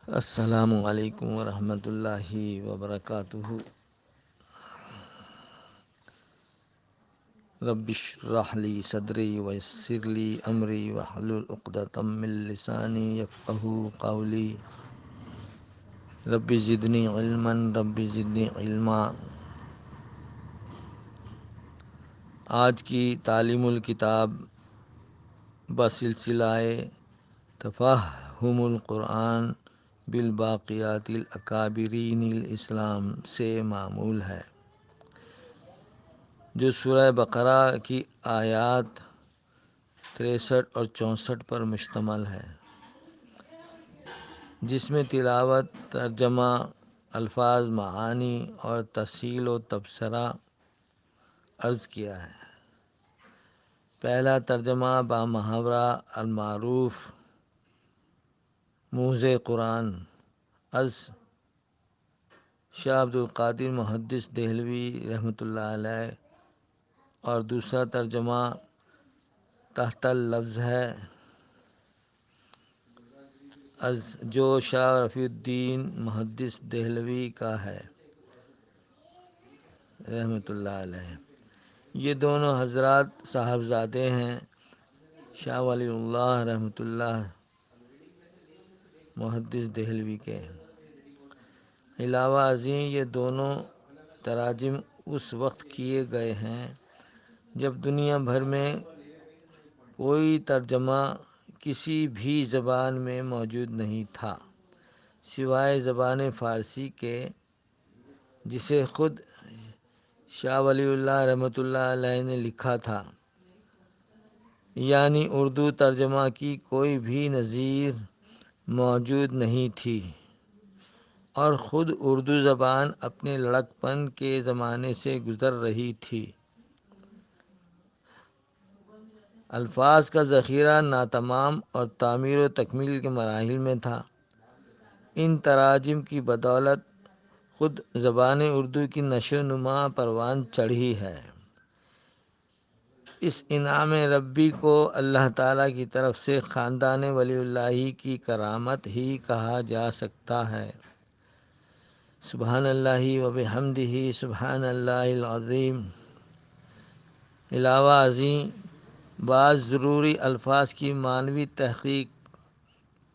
السلام علیکم ورحمۃ اللہ وبرکاتہ۔ رب اشرح لی صدری ویسر لی امری واحلل عقدۃ من لسانی یفقہوا قولی۔ رب زدنی علما رب زدنی علما۔ آج کی تعلیم الکتاب بسلسلہ تفہم القرآن بالباقیات الاکابرین الاسلام سے معمول ہے، جو سورہ بقرہ کی آیات 63 اور 64 پر مشتمل ہے، جس میں تلاوت، ترجمہ، الفاظ، معانی اور تفصیل و تبصرہ عرض کیا ہے۔ پہلا ترجمہ بامحاورہ المعروف موعظ قرآن از شاہ عبدالقادر محدث دہلوی رحمۃ اللہ علیہ، اور دوسرا ترجمہ تحت اللفظ ہے از جو شاہ رفیع الدین محدث دہلوی کا ہے رحمۃ اللہ علیہ۔ یہ دونوں حضرات صاحبزادے ہیں شاہ ولی اللہ رحمۃ اللہ محدث دہلوی کے۔ علاوہ ازیں یہ دونوں تراجم اس وقت کیے گئے ہیں جب دنیا بھر میں کوئی ترجمہ کسی بھی زبان میں موجود نہیں تھا سوائے زبان فارسی کے، جسے خود شاہ ولی اللہ رحمۃ اللہ علیہ نے لکھا تھا، یعنی اردو ترجمہ کی کوئی بھی نظیر موجود نہیں تھی، اور خود اردو زبان اپنے لڑکپن کے زمانے سے گزر رہی تھی۔ الفاظ کا ذخیرہ ناتمام اور تعمیر و تکمیل کے مراحل میں تھا۔ ان تراجم کی بدولت خود زبان اردو کی نشو و نما پروان چڑھی ہے۔ اس انعام ربی کو اللہ تعالیٰ کی طرف سے خاندان ولی اللہ کی کرامت ہی کہا جا سکتا ہے۔ سبحان اللہ و بحمدہ سبحان اللہ العظیم۔ علاوہ ازیں بعض ضروری الفاظ کی معنوی تحقیق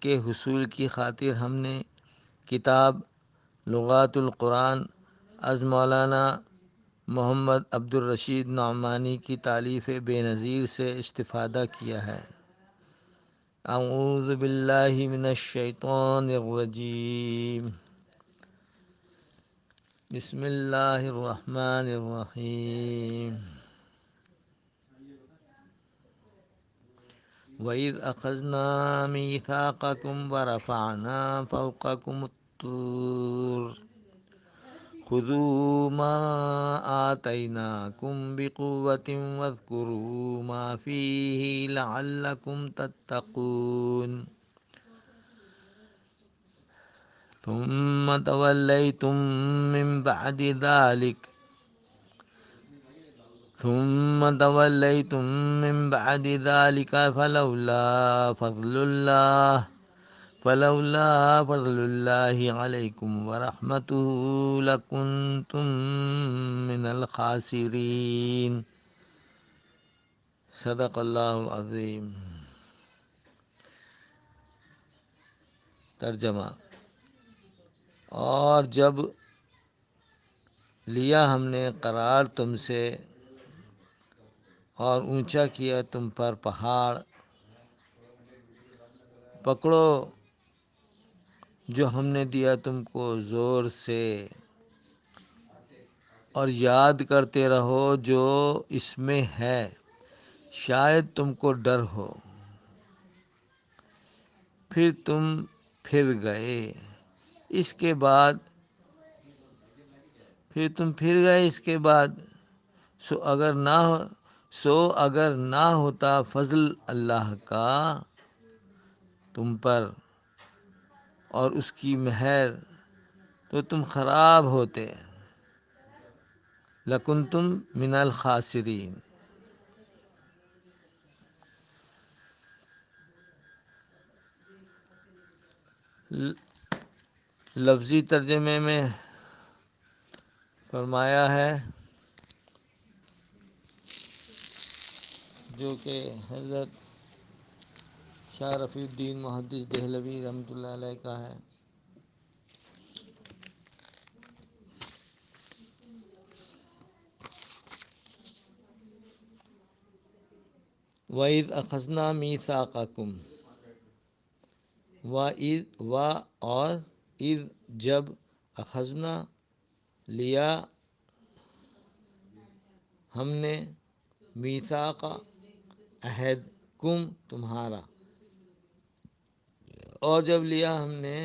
کے حصول کی خاطر ہم نے کتاب لغات القرآن از مولانا محمد عبدالرشید نعمانی کی تالیف بے نظیر سے استفادہ کیا ہے۔ اعوذ باللہ من الشیطان الرجیم، بسم اللہ الرحمن الرحیم۔ وَإِذْ أَخَذْنَا مِيثَاقَكُمْ وَرَفَعْنَا فَوْقَكُمُ الطُّورَ خُذُوا مَا آتَيْنَاكُمْ بِقُوَّةٍ وَاذْكُرُوا مَا فِيهِ لَعَلَّكُمْ تَتَّقُونَ ثُمَّ تَوَلَّيْتُمْ مِنْ بَعْدِ ذَلِكَ فلولا فضل اللہ علیکم ورحمتہ لکنتم من الخاسرین۔ صدق اللہ العظیم۔ ترجمہ: اور جب لیا ہم نے قرار تم سے اور اونچا کیا تم پر پہاڑ، پکڑو جو ہم نے دیا تم کو زور سے، اور یاد کرتے رہو جو اس میں ہے، شاید تم کو ڈر ہو۔ پھر تم پھر گئے اس کے بعد سو اگر نہ ہوتا فضل اللہ کا تم پر اور اس کی مہر، تو تم خراب ہوتے، لکنتم من الخاسرین۔ لفظی ترجمے میں فرمایا ہے جو کہ حضرت شاہ رفیع الدین محدث دہلوی رحمۃ اللہ علیہ کا ہے۔ وَإِذْ أَخَذْنَا مِيثَاقَكُمْ، اور اذ جب، اخذنا لیا ہم نے، میثاق عہد، کم تمہارا، اور جب لیا ہم نے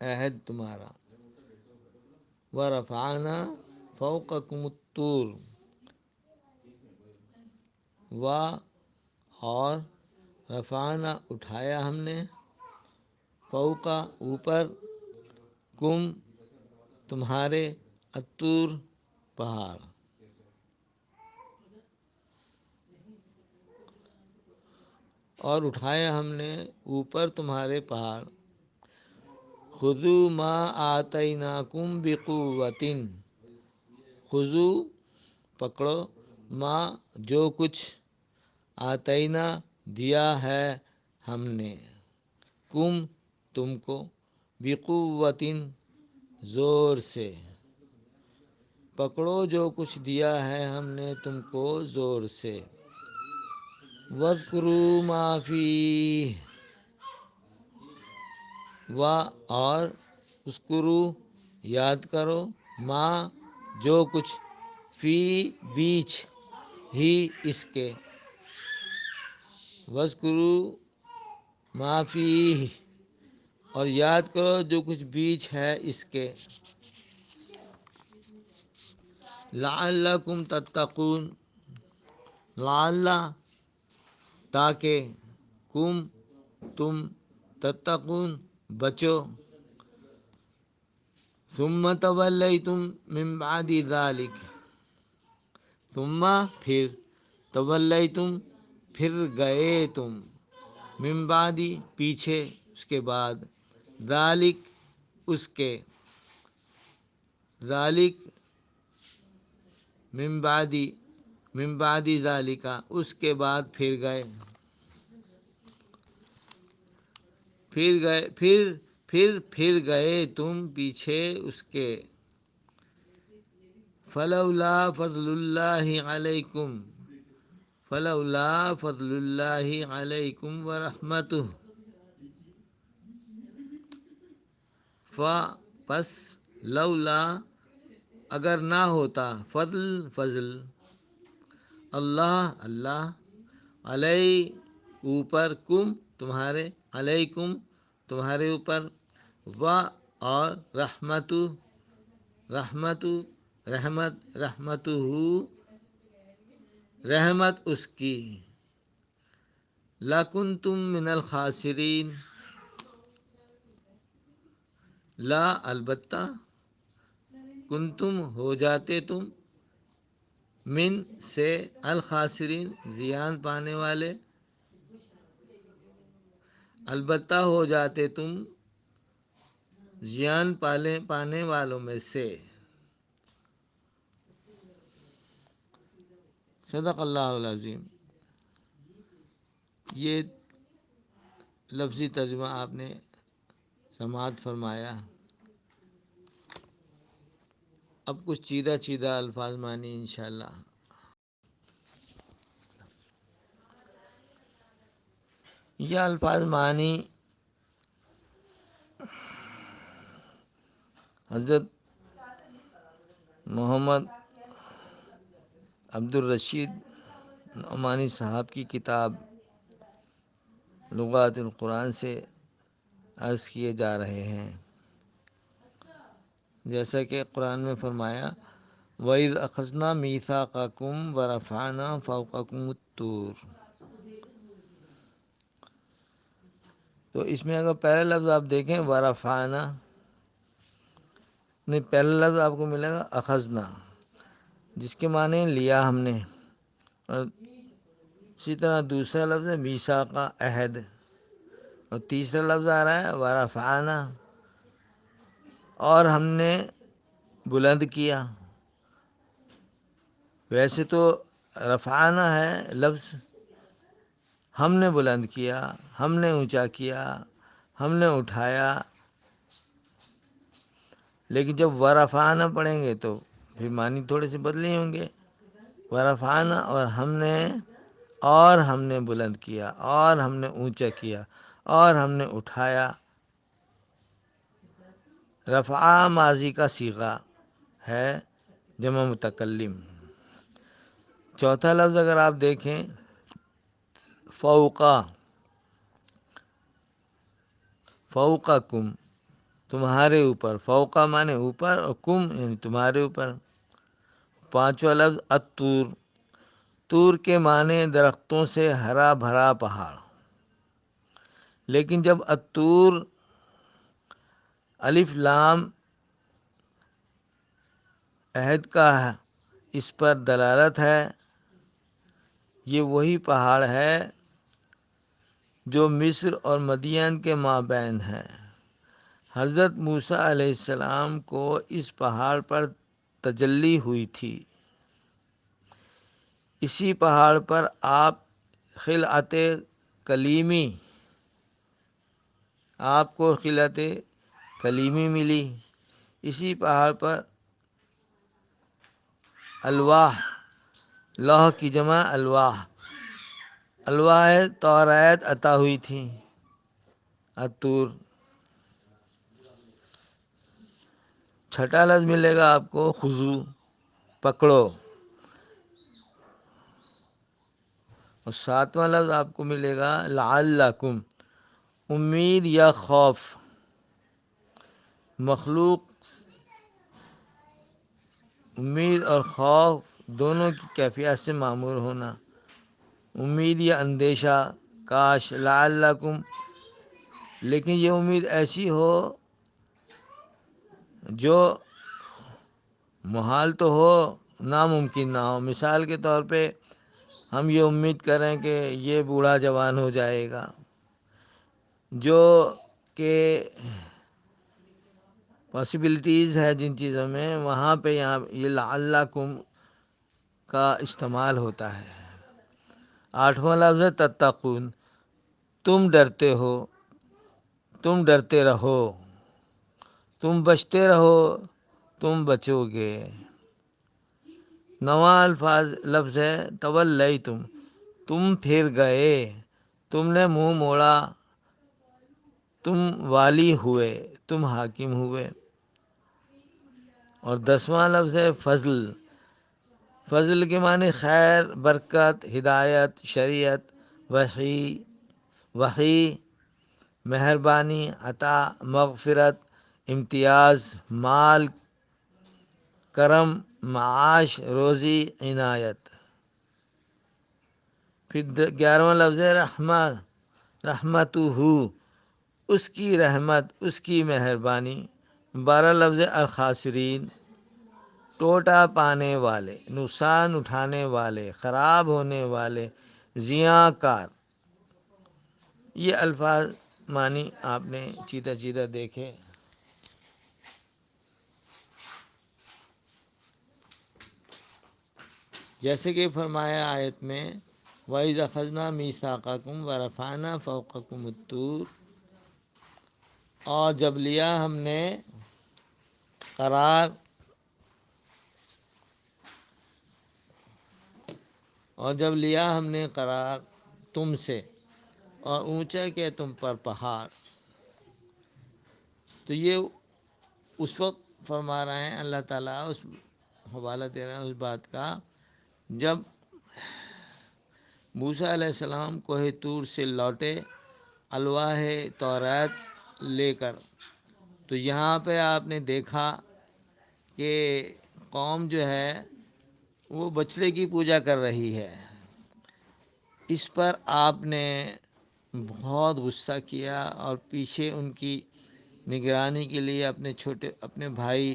عہد تمہارا، ورفعنا فوقکم الطور، اور رفعنا اٹھایا ہم نے، فوق اوپر، کم تمہارے، الطور پہاڑ، اور اٹھایا ہم نے اوپر تمہارے پہاڑ، خذوا ما آتیناکم بقوۃ، خذوا پکڑو، ما جو کچھ، آتینا دیا ہے ہم نے، کم تم کو، بقوۃ زور سے، پکڑو جو کچھ دیا ہے ہم نے تم کو زور سے، واذکروا ما فیہ، اور اذکروا یاد کرو، ما جو کچھ، فی بیچ، ہی اس کے، واذکروا ما فیہ، اور یاد کرو جو کچھ بیچ ہے اس کے، لعلکم تتقون، لعل تاکہ، کم تم، تتقون بچو، ثم تولیتم من بعد ذلک، ثم پھر، تولیتم پھر گئے تم، من بعد پیچھے، اس کے بعد، ذالک اس کے، ذالک من بعد ذالک اس کے بعد پھر گئے، پھر گئے تم پیچھے اس کے، فلولا فضل اللہ علیکم، فلولا فضل اللہ علیکم ورحمتہ، پس، لولا اگر نہ ہوتا، فضل اللہ اوپر، کم تمہارے، علیکم تمہارے اوپر، اور رحمت اس کی، لکنتم من الخاسرین، البتہ، کنتم ہو جاتے تم، من سے، الخاسرین زیان پانے والے، البتہ ہو جاتے تم زیان پانے والوں میں سے، صدق اللہ العظیم۔ یہ لفظی ترجمہ آپ نے سماعت فرمایا۔ اب کچھ چیدہ الفاظ معنی انشاءاللہ۔ یہ الفاظ معنی حضرت محمد عبدالرشید نعمانی صاحب کی کتاب لغات القرآن سے عرض کیے جا رہے ہیں، جیسا کہ قرآن میں فرمایا، وَإِذْ أَخَذْنَا مِيثَاقَكُمْ وَرَفَعْنَا فَوْقَكُمُ الطُّورَ۔ تو اس میں اگر پہلا لفظ آپ دیکھیں، ورفعنا، نہیں، پہلا لفظ آپ کو ملے گا اخذنا، جس کے معنی لیا ہم نے، اور اسی طرح دوسرا لفظ ہے میثاق، عہد، اور تیسرا لفظ آ رہا ہے ورفعنا، اور ہم نے بلند کیا. ویسے تو رفعنا ہے لفظ، ہم نے بلند کیا، ہم نے اونچا کیا، ہم نے اٹھایا. لیکن جب ورفعنا پڑھیں گے تو پھر معنی تھوڑے سے بدلے ہوں گے. ورفعنا اور ہم نے بلند کیا، اور ہم نے اونچا کیا، اور ہم نے اٹھایا. رفع ماضی کا صیغہ ہے، جمع متکلم. چوتھا لفظ اگر آپ دیکھیں فوقا، فوقکم، تمہارے اوپر. فوقا مانے اوپر، اور کم یعنی تمہارے اوپر. پانچواں لفظ الطور، طور کے معنی درختوں سے ہرا بھرا پہاڑ. لیکن جب الطور الف لام عہد کا اس پر دلالت ہے، یہ وہی پہاڑ ہے جو مصر اور مدین کے مابین ہے. حضرت موسیٰ علیہ السلام کو اس پہاڑ پر تجلی ہوئی تھی. اسی پہاڑ پر آپ خلعت کلیمی، آپ کو خلعت کلیمی ملی. اسی پہاڑ پر الواح، لوح کی جمع الواح، الواح توریت عطا ہوئی تھی. الطور. چھٹا لفظ ملے گا آپ کو خذو، پکڑو. اور ساتواں لفظ آپ کو ملے گا لعلکم، امید یا خوف. مخلوق امید اور خوف دونوں کی کیفیت سے معمور ہونا. امید یا اندیشہ، کاش. لعلکم، لیکن یہ امید ایسی ہو جو محال تو ہو، ناممکن نہ ہو. مثال کے طور پہ ہم یہ امید کریں کہ یہ بوڑھا جوان ہو جائے گا، جو کہ پاسبلٹیز ہے جن چیزوں میں، وہاں پہ یہاں یہ لعلکم کا استعمال ہوتا ہے. آٹھواں لفظ ہے تتقون، تم ڈرتے ہو، تم ڈرتے رہو، تم بچتے رہو، تم بچو گے. نواں لفظ ہے تولیتم، تم پھر گئے، تم نے منہ موڑا، تم والی ہوئے، تم حاکم ہوئے. اور 10واں لفظ ہے فضل. فضل کے معنی خیر، برکت، ہدایت، شریعت، وحی، مہربانی، عطا، مغفرت، امتیاز، مال، کرم، معاش، روزی، عنایت. پھر 11واں لفظ ہے رحمتہ، اس کی رحمت، اس کی مہربانی. 12 لفظ الخاسرین، ٹوٹا پانے والے، نقصان اٹھانے والے، خراب ہونے والے، زیاں کار. یہ الفاظ معنی آپ نے چیدہ چیدہ دیکھے. جیسے کہ فرمایا آیت میں وَإِذْ أَخَذْنَا مِيثَاقَكُمْ وَرَفَعْنَا فَوْقَكُمُ الطُّورَ، اور جب لیا ہم نے قرار، تم سے، اور اونچا کیا تم پر پہاڑ. تو یہ اس وقت فرما رہے ہیں اللہ تعالیٰ، اس حوالہ دے رہے ہیں اس بات کا جب موسیٰ علیہ السلام کوہ طور سے لوٹے الواح توریت لے کر. تو یہاں پہ آپ نے دیکھا کہ قوم جو ہے وہ بچڑے کی پوجا کر رہی ہے. اس پر آپ نے بہت غصہ کیا اور پیچھے ان کی نگرانی کے لیے اپنے بھائی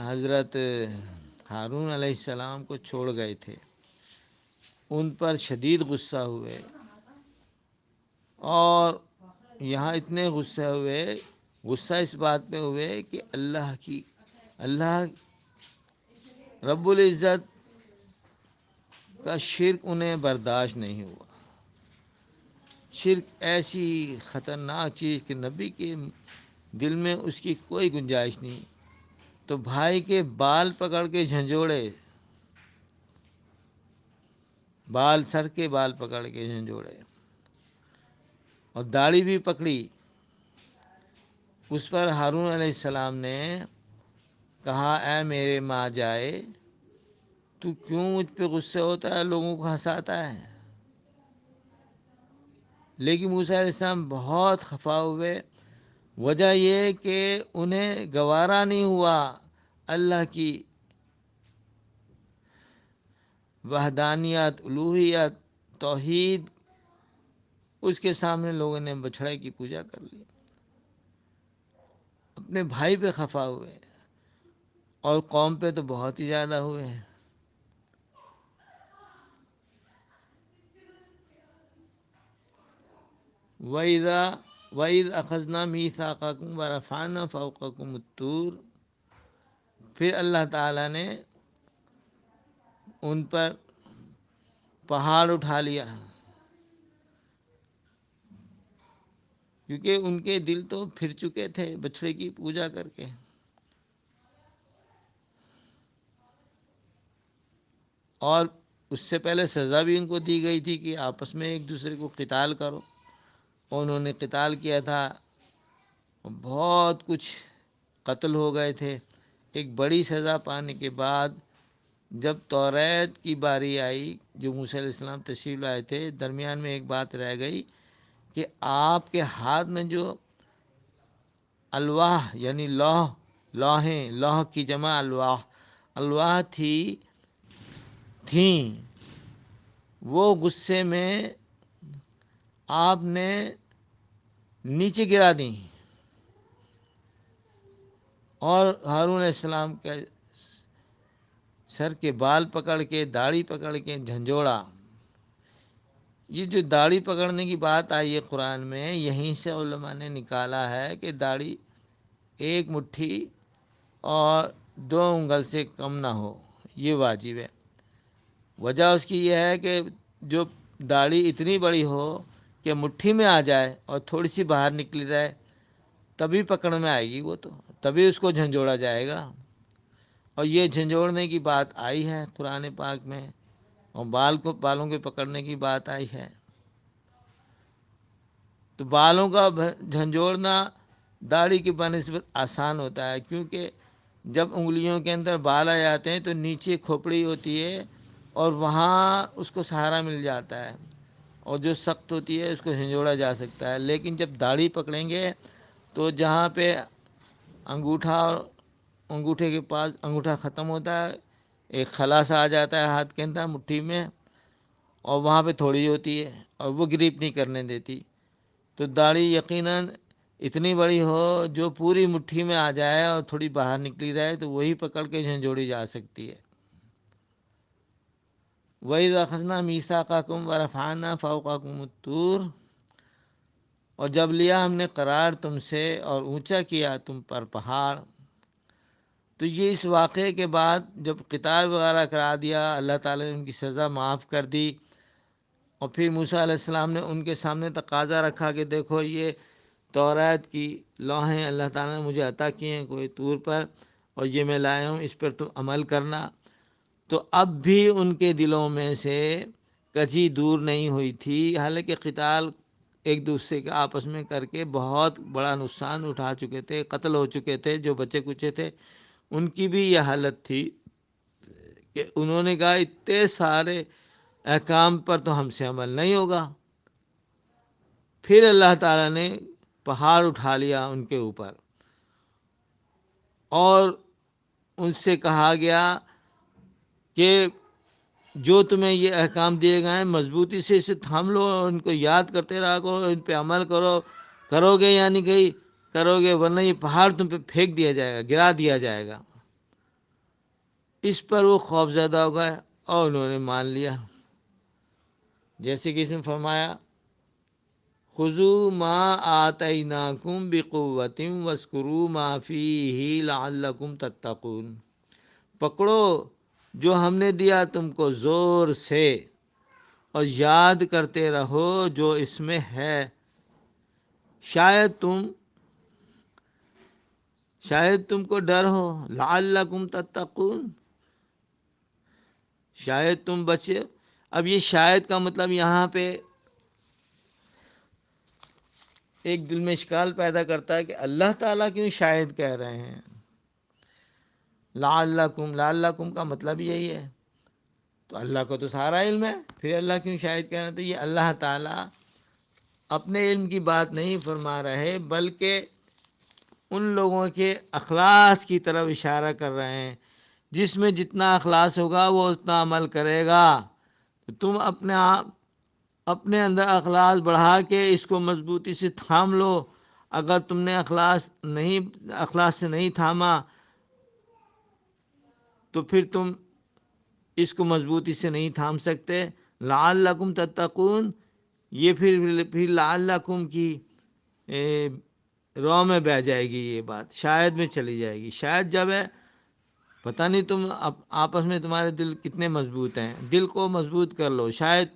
حضرت ہارون علیہ السلام کو چھوڑ گئے تھے. ان پر شدید غصہ ہوئے، اور یہاں اتنے غصے ہوئے غصہ اس بات پہ ہوئے کہ اللہ رب العزت کا شرک انہیں برداشت نہیں ہوا۔ شرک ایسی خطرناک چیز کہ نبی کے دل میں اس کی کوئی گنجائش نہیں۔ تو بھائی کے بال پکڑ کے جھنجھوڑے، سر کے بال پکڑ کے جھنجھوڑے، اور داڑھی بھی پکڑی۔ اس پر ہارون علیہ السلام نے کہا اے میرے ماں جائے، تو کیوں مجھ پہ غصے ہوتا ہے، لوگوں کو ہنساتا ہے؟ لیکن موسیٰ علیہ السلام بہت خفا ہوئے۔ وجہ یہ کہ انہیں گوارا نہیں ہوا اللہ کی وحدانیت، الوہیت، توحید، اس کے سامنے لوگوں نے بچھڑے کی پوجا کر لی، اپنے بھائی پہ خفا ہوئے، اور قوم پہ تو بہت ہی زیادہ ہوئے ہیں۔ وَإِذْ أَخَذْنَا مِيثَاقَكُمْ وَرَفَعْنَا فَوْقَكُمُ الطُّورَ، پھر اللہ تعالیٰ نے ان پر پہاڑ اٹھا لیا، کیونکہ ان کے دل تو پھر چکے تھے بچھڑے کی پوجا کر کے۔ اور اس سے پہلے سزا بھی ان کو دی گئی تھی کہ آپس میں ایک دوسرے کو قتال کرو، اور انہوں نے قتال کیا تھا، بہت کچھ قتل ہو گئے تھے۔ ایک بڑی سزا پانے کے بعد جب توریت کی باری آئی، جو موسیٰ علیہ السلام تشریف لائے تھے، درمیان میں ایک بات رہ گئی کہ آپ کے ہاتھ میں جو الواح یعنی لوح کی جمع الواح تھیں، وہ غصے میں آپ نے نیچے گرا دیں، اور ہارون علیہ السلام کے سر کے بال پکڑ کے، داڑھی پکڑ کے جھنجھوڑا۔ یہ جو داڑھی پکڑنے کی بات آئی ہے قرآن میں، یہیں سے علماء نے نکالا ہے کہ داڑھی ایک مٹھی اور 2 انگل سے کم نہ ہو، یہ واجب ہے۔ وجہ اس کی یہ ہے کہ جو داڑھی اتنی بڑی ہو کہ مٹھی میں آ جائے اور تھوڑی سی باہر نکلی رہے، تبھی پکڑ میں آئے گی وہ، تو تبھی اس کو جھنجھوڑا جائے گا۔ اور یہ جھنجھوڑنے کی بات آئی ہے قرآن پاک میں، اور بالوں کو پکڑنے کی بات آئی ہے۔ تو بالوں کا جھنجھوڑنا داڑھی کی بنسبت آسان ہوتا ہے، کیونکہ جب انگلیوں کے اندر بال آ جاتے ہیں تو نیچے کھوپڑی ہوتی ہے، اور وہاں اس کو سہارا مل جاتا ہے، اور جو سخت ہوتی ہے اس کو جھنجھوڑا جا سکتا ہے۔ لیکن جب داڑھی پکڑیں گے تو جہاں پہ انگوٹھے کے پاس انگوٹھا ختم ہوتا ہے، ایک خلا سا آ جاتا ہے ہاتھ کے اندر مٹھی میں، اور وہاں پہ تھوڑی ہوتی ہے، اور وہ گریپ نہیں کرنے دیتی۔ تو داڑھی یقیناً اتنی بڑی ہو جو پوری مٹھی میں آ جائے اور تھوڑی باہر نکلی رہے، تو وہی پکڑ کے جھنجھوڑی جا سکتی ہے۔ وَإِذْ أَخَذْنَا مِيثَاقَكُمْ وَرَفَعْنَا فَوْقَكُمُ الطُّورَ، اور جب لیا ہم نے قرار تم سے اور اونچا کیا تم پر پہاڑ۔ تو یہ اس واقعے کے بعد جب قتال وغیرہ کرا دیا، اللہ تعالیٰ نے ان کی سزا معاف کر دی، اور پھر موسیٰ علیہ السلام نے ان کے سامنے تقاضا رکھا کہ دیکھو یہ توریت کی لوحیں اللہ تعالیٰ نے مجھے عطا کی ہیں کوئی طور پر، اور یہ میں لایا ہوں، اس پر تم عمل کرنا۔ تو اب بھی ان کے دلوں میں سے کجی دور نہیں ہوئی تھی، حالانکہ قتال ایک دوسرے کے آپس میں کر کے بہت بڑا نقصان اٹھا چکے تھے، قتل ہو چکے تھے، جو بچے کچے تھے ان کی بھی یہ حالت تھی کہ انہوں نے کہا اتنے سارے احکام پر تو ہم سے عمل نہیں ہوگا۔ پھر اللہ تعالیٰ نے پہاڑ اٹھا لیا ان کے اوپر، اور ان سے کہا گیا کہ جو تمہیں یہ احکام دیے گئے ہیں مضبوطی سے اسے تھام لو، اور ان کو یاد کرتے رہا کرو، ان پہ عمل کرو گے یعنی کہ کرو گے، ورنہ یہ پہاڑ تم پہ پھینک دیا جائے گا، گرا دیا جائے گا۔ اس پر وہ خوف زدہ ہو گئے اور انہوں نے مان لیا، جیسے کہ اس میں فرمایا خذوا ما آتیناکم بقوۃ واذکروا ما فیہ لعلکم تتقون، پکڑو جو ہم نے دیا تم کو زور سے، اور یاد کرتے رہو جو اس میں ہے، شاید تم کو ڈر ہو، لعلکم تتقون، شاید تم بچے۔ اب یہ شاید کا مطلب یہاں پہ ایک دل میں اشکال پیدا کرتا ہے کہ اللہ تعالیٰ کیوں شاید کہہ رہے ہیں؟ لعلکم کا مطلب یہی ہے، تو اللہ کو تو سارا علم ہے، پھر اللہ کیوں شاید کہہ رہے ہیں؟ تو یہ اللہ تعالیٰ اپنے علم کی بات نہیں فرما رہے، بلکہ ان لوگوں کے اخلاص کی طرف اشارہ کر رہے ہیں۔ جس میں جتنا اخلاص ہوگا وہ اتنا عمل کرے گا۔ تم اپنے اندر اخلاص بڑھا کے اس کو مضبوطی سے تھام لو۔ اگر تم نے اخلاص سے نہیں تھاما تو پھر تم اس کو مضبوطی سے نہیں تھام سکتے۔ لعلکم تتقون، یہ پھر لعلکم کی رو میں بہ جائے گی، یہ بات شاید میں چلی جائے گی۔ شاید جب ہے، پتہ نہیں تم آپس میں تمہارے دل کتنے مضبوط ہیں، دل کو مضبوط کر لو، شاید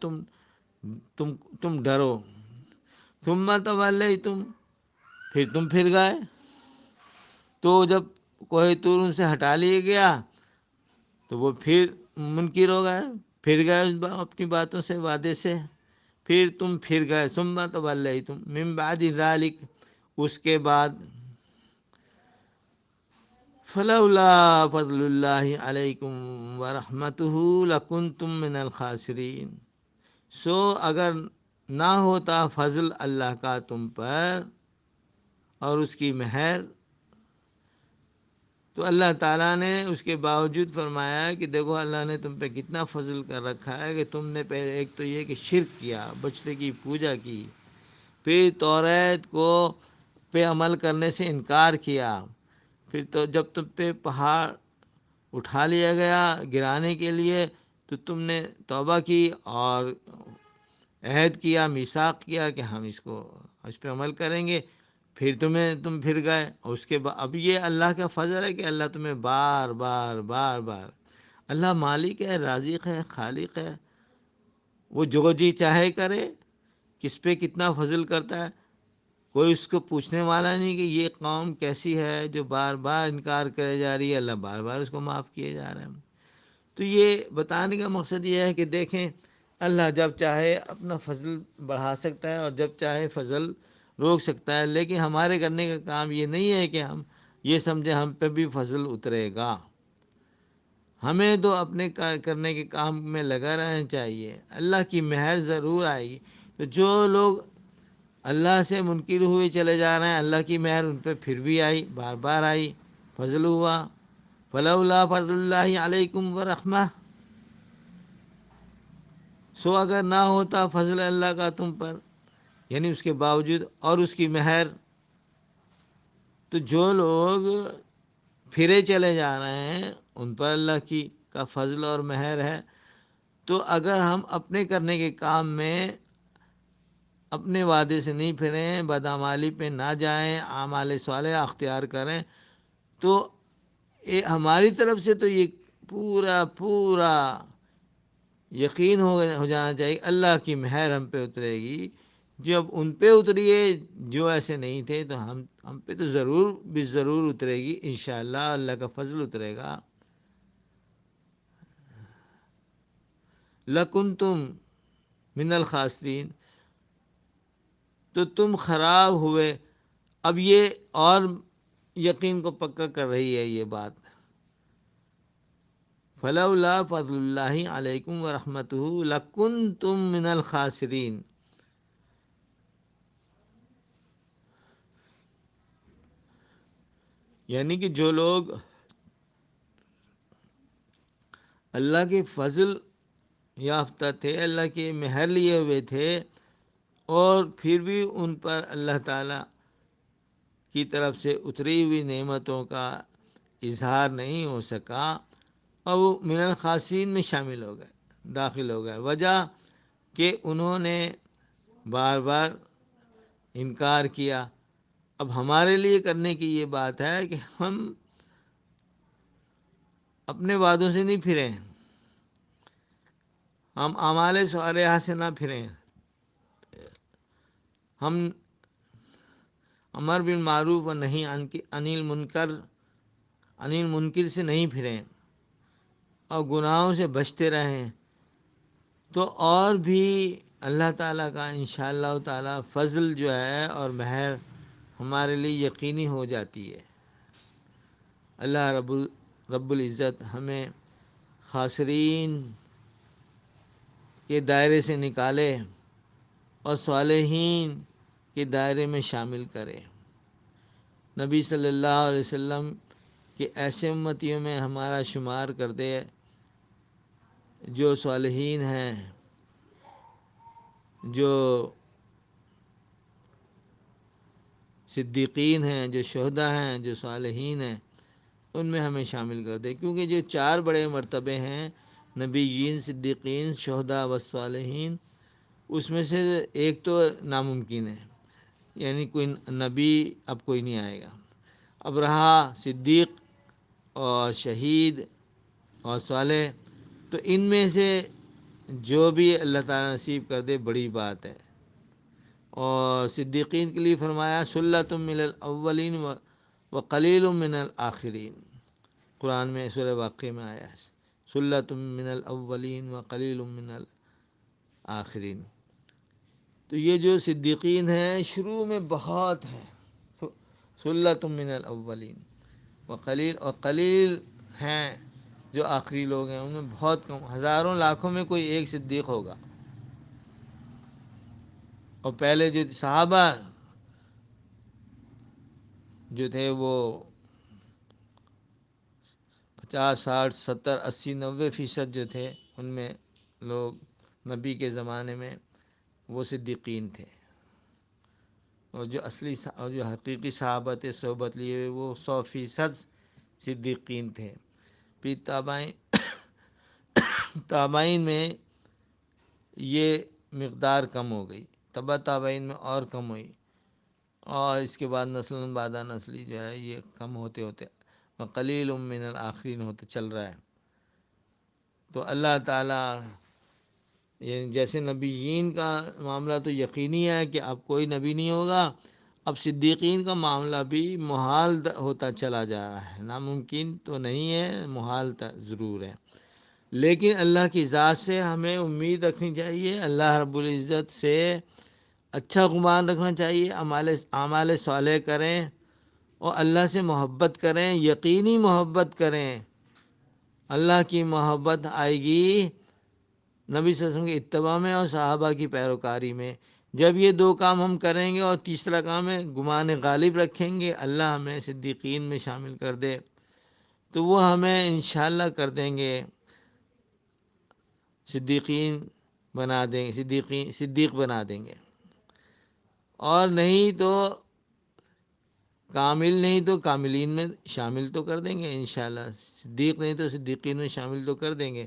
تم ڈرو۔ ثم تولیتم، پھر تم پھر گئے۔ تو جب کوہ طور ان سے ہٹا لیا گیا تو وہ پھر منکر ہو گئے، پھر گئے اپنی باتوں سے، وعدے سے، پھر تم پھر گئے۔ ثم تولیتم من بعد ذلک، اس کے بعد فلولا فضل اللہ علیکم ورحمتہ لکنتم من الخاسرین، سو اگر نہ ہوتا فضل اللہ کا تم پر اور اس کی مہر، تو اللہ تعالیٰ نے اس کے باوجود فرمایا کہ دیکھو اللہ نے تم پہ کتنا فضل کر رکھا ہے کہ تم نے پہلے ایک تو یہ کہ شرک کیا، بچڑے کی پوجا کی، پھر توریت کو پہ عمل کرنے سے انکار کیا، پھر تو جب تم پہ پہاڑ اٹھا لیا گیا گرانے کے لیے تو تم نے توبہ کی اور عہد کیا، میثاق کیا کہ ہم اس پہ عمل کریں گے، پھر تم پھر گئے۔ اور اس کے بعد اب یہ اللہ کا فضل ہے کہ اللہ تمہیں بار بار بار بار، اللہ مالک ہے، رازق ہے، خالق ہے، وہ جو جی چاہے کرے، کس پہ کتنا فضل کرتا ہے، کوئی اس کو پوچھنے والا نہیں کہ یہ قوم کیسی ہے جو بار بار انکار کرے جا رہی ہے، اللہ بار بار اس کو معاف کیے جا رہے ہیں۔ تو یہ بتانے کا مقصد یہ ہے کہ دیکھیں اللہ جب چاہے اپنا فضل بڑھا سکتا ہے اور جب چاہے فضل روک سکتا ہے، لیکن ہمارے کرنے کا کام یہ نہیں ہے کہ ہم یہ سمجھیں ہم پہ بھی فضل اترے گا۔ ہمیں تو اپنے کرنے کے کام میں لگا رہنا چاہیے، اللہ کی مہر ضرور آئے گی۔ تو جو لوگ اللہ سے منکر ہوئے چلے جا رہے ہیں، اللہ کی مہر ان پہ پھر بھی آئی، بار بار آئی، فضل ہوا۔ فلولا فضل اللہ علیکم ورحمہ، سو اگر نہ ہوتا فضل اللہ کا تم پر، یعنی اس کے باوجود اور اس کی مہر، تو جو لوگ پھرے چلے جا رہے ہیں ان پر اللہ کا فضل اور مہر ہے۔ تو اگر ہم اپنے کرنے کے کام میں اپنے وعدے سے نہیں پھریں، بدعمالی پہ نہ جائیں، اعمال صالحہ اختیار کریں، تو ہماری طرف سے تو یہ پورا یقین ہو جانا چاہیے اللہ کی مہر ہم پہ اترے گی۔ جب ان پہ اتری ہے جو ایسے نہیں تھے تو ہم پہ تو ضرور اترے گی انشاءاللہ، اللہ کا فضل اترے گا۔ لَكُنْتُمْ مِنَ الْخَاسِرِينَ، تو تم خراب ہوئے۔ اب یہ اور یقین کو پکا کر رہی ہے یہ بات۔ فلولا فضل اللہ علیکم ورحمتہ لکنتم من الخاسرین، یعنی کہ جو لوگ اللہ کے فضل یافتہ تھے، اللہ کی مہر لیے ہوئے تھے، اور پھر بھی ان پر اللہ تعالیٰ کی طرف سے اتری ہوئی نعمتوں کا اظہار نہیں ہو سکا، اور وہ من الخاسرین میں شامل ہو گئے، داخل ہو گئے۔ وجہ کہ انہوں نے بار بار انکار کیا. اب ہمارے لیے کرنے کی یہ بات ہے کہ ہم اپنے وعدوں سے نہیں پھریں، ہم اعمال صالحہ سے نہ پھریں، ہم امر بالمعروف و نہی عن المنکر سے نہیں پھریں اور گناہوں سے بچتے رہیں، تو اور بھی اللہ تعالیٰ کا انشاءاللہ تعالیٰ فضل جو ہے اور مہر ہمارے لیے یقینی ہو جاتی ہے. اللہ رب العزت ہمیں خاسرین کے دائرے سے نکالے اور صالحین کے دائرے میں شامل کرے. نبی صلی اللہ علیہ وسلم کہ ایسے امتیوں میں ہمارا شمار کر دے جو صالحین ہیں، جو صدیقین ہیں، جو شہداء ہیں، جو صالحین ہیں، ان میں ہمیں شامل کر دے. کیونکہ جو 4 بڑے مرتبے ہیں، نبیین، صدیقین، شہداء و صالحین، اس میں سے ایک تو ناممکن ہے، یعنی کوئی نبی اب کوئی نہیں آئے گا. اب رہا صدیق اور شہید اور صالح، تو ان میں سے جو بھی اللہ تعالیٰ نصیب کر دے بڑی بات ہے. اور صدیقین کے لیے فرمایا ثلۃ من الاولین و قلیل من الآخرین. قرآن میں سورہ واقعہ میں آیا ہے ثلۃ من الاولین و قلیل من الآخرین. تو یہ جو صدیقین ہیں شروع میں بہت ہیں، ثلۃ من الاولین و قلیل ہیں جو آخری لوگ ہیں، ان میں بہت کم، ہزاروں لاکھوں میں کوئی ایک صدیق ہوگا. اور پہلے جو صحابہ جو تھے وہ 50 60 70 80 90% جو تھے، ان میں لوگ نبی کے زمانے میں وہ صدیقین تھے. اور جو اور جو حقیقی صحابہ تھے صحبت لیے ہوئے وہ 100% صدیقین تھے. پھر تابعین میں یہ مقدار کم ہو گئی، تابعین میں اور کم ہوئی، اور اس کے بعد نسل بعد نسلی جو ہے یہ کم ہوتے ہوتے قلیل من الآخرین ہوتے چل رہا ہے. تو اللہ تعالیٰ یعنی جیسے نبیین کا معاملہ تو یقینی ہے کہ اب کوئی نبی نہیں ہوگا، اب صدیقین کا معاملہ بھی محال ہوتا چلا جا رہا ہے. ناممکن تو نہیں ہے، محال ضرور ہے. لیکن اللہ کی ذات سے ہمیں امید رکھنی چاہیے، اللہ رب العزت سے اچھا گمان رکھنا چاہیے، اعمال صالح کریں اور اللہ سے محبت کریں، یقینی محبت کریں. اللہ کی محبت آئے گی نبی صلی اللہ علیہ وسلم کی اتباع میں اور صحابہ کی پیروکاری میں. جب یہ 2 کام ہم کریں گے اور تیسرا کام ہے گمان غالب رکھیں گے، اللہ ہمیں صدیقین میں شامل کر دے، تو وہ ہمیں انشاءاللہ کر دیں گے، صدیقین بنا دیں گے، صدیق بنا دیں گے. اور نہیں تو کامل نہیں تو کاملین میں شامل تو کر دیں گے انشاءاللہ. صدیق نہیں تو صدیقین میں شامل تو کر دیں گے.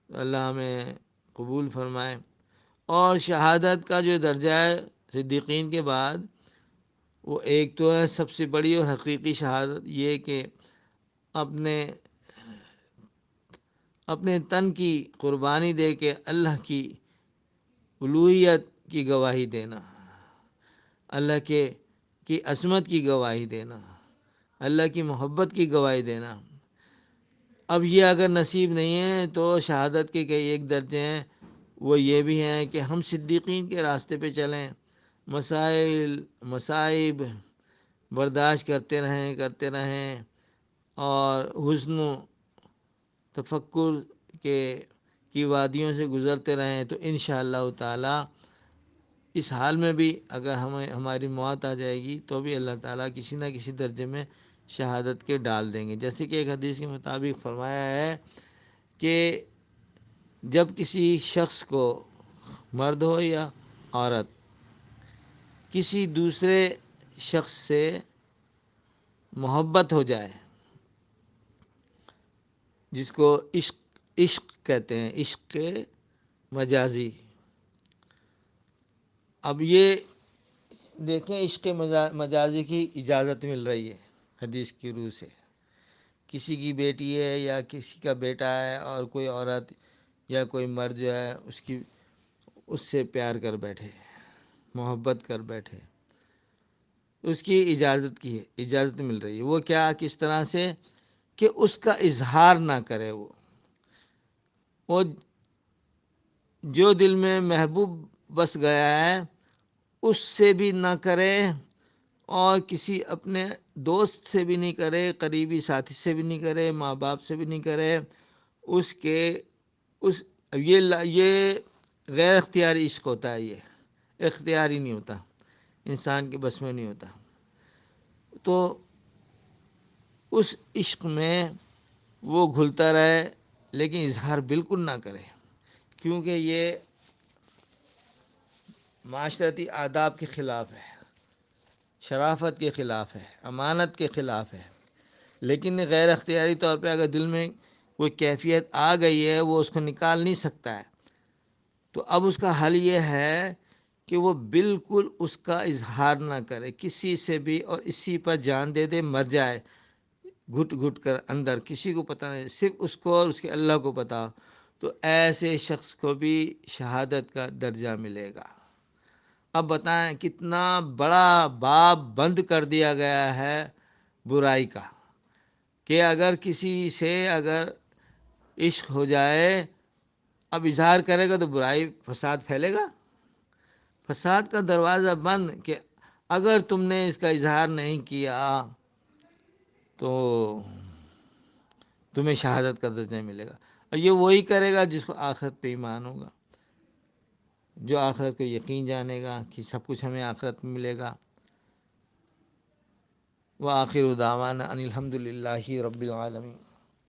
اللہ ہمیں قبول فرمائے. اور شہادت کا جو درجہ ہے صدیقین کے بعد، وہ ایک تو ہے سب سے بڑی اور حقیقی شہادت، یہ کہ اپنے تن کی قربانی دے کے اللہ کی الوہیت کی گواہی دینا، اللہ کی عظمت کی گواہی دینا، اللہ کی محبت کی گواہی دینا. اب یہ اگر نصیب نہیں ہے تو شہادت کے کئی ایک درجے ہیں، وہ یہ بھی ہیں کہ ہم صدیقین کے راستے پہ چلیں، مصائب برداشت کرتے رہیں اور حسن و تفکر کی وادیوں سے گزرتے رہیں، تو انشاءاللہ تعالی اس حال میں بھی اگر ہماری موت آ جائے گی تو بھی اللہ تعالیٰ کسی نہ کسی درجے میں شہادت کے ڈال دیں گے. جیسے کہ ایک حدیث کے مطابق فرمایا ہے کہ جب کسی شخص کو، مرد ہو یا عورت، کسی دوسرے شخص سے محبت ہو جائے، جس کو عشق کہتے ہیں، عشق مجازی. اب یہ دیکھیں عشق مجازی کی اجازت مل رہی ہے حدیث کی روح سے. کسی کی بیٹی ہے یا کسی کا بیٹا ہے اور کوئی عورت یا کوئی مرد جو ہے اس سے پیار کر بیٹھے، محبت کر بیٹھے، اس کی اجازت مل رہی ہے. وہ کیا، کس طرح سے کہ اس کا اظہار نہ کرے. وہ جو دل میں محبوب بس گیا ہے اس سے بھی نہ کرے، اور کسی اپنے دوست سے بھی نہیں کرے، قریبی ساتھی سے بھی نہیں کرے، ماں باپ سے بھی نہیں کرے. یہ غیر اختیاری عشق ہوتا ہے، یہ اختیاری نہیں ہوتا، انسان کے بس میں نہیں ہوتا. تو اس عشق میں وہ گھلتا رہے لیکن اظہار بالکل نہ کرے، کیونکہ یہ معاشرتی آداب کے خلاف ہے، شرافت کے خلاف ہے، امانت کے خلاف ہے. لیکن غیر اختیاری طور پہ اگر دل میں کوئی کیفیت آ گئی ہے، وہ اس کو نکال نہیں سکتا ہے. تو اب اس کا حل یہ ہے کہ وہ بالکل اس کا اظہار نہ کرے کسی سے بھی، اور اسی پر جان دے مر جائے گھٹ گھٹ کر اندر، کسی کو پتہ نہیں، صرف اس کو اور اس کے اللہ کو پتہ. تو ایسے شخص کو بھی شہادت کا درجہ ملے گا. اب بتائیں کتنا بڑا باب بند کر دیا گیا ہے برائی کا، کہ اگر کسی سے اگر عشق ہو جائے، اب اظہار کرے گا تو برائی فساد پھیلے گا. فساد کا دروازہ بند، کہ اگر تم نے اس کا اظہار نہیں کیا تو تمہیں شہادت کا درجہ ملے گا. اور یہ وہی کرے گا جس کو آخرت پہ ایمان ہوگا، جو آخرت کو یقین جانے گا کہ سب کچھ ہمیں آخرت میں ملے گا. وآخر دعوانا ان الحمد للہ رب العالمین.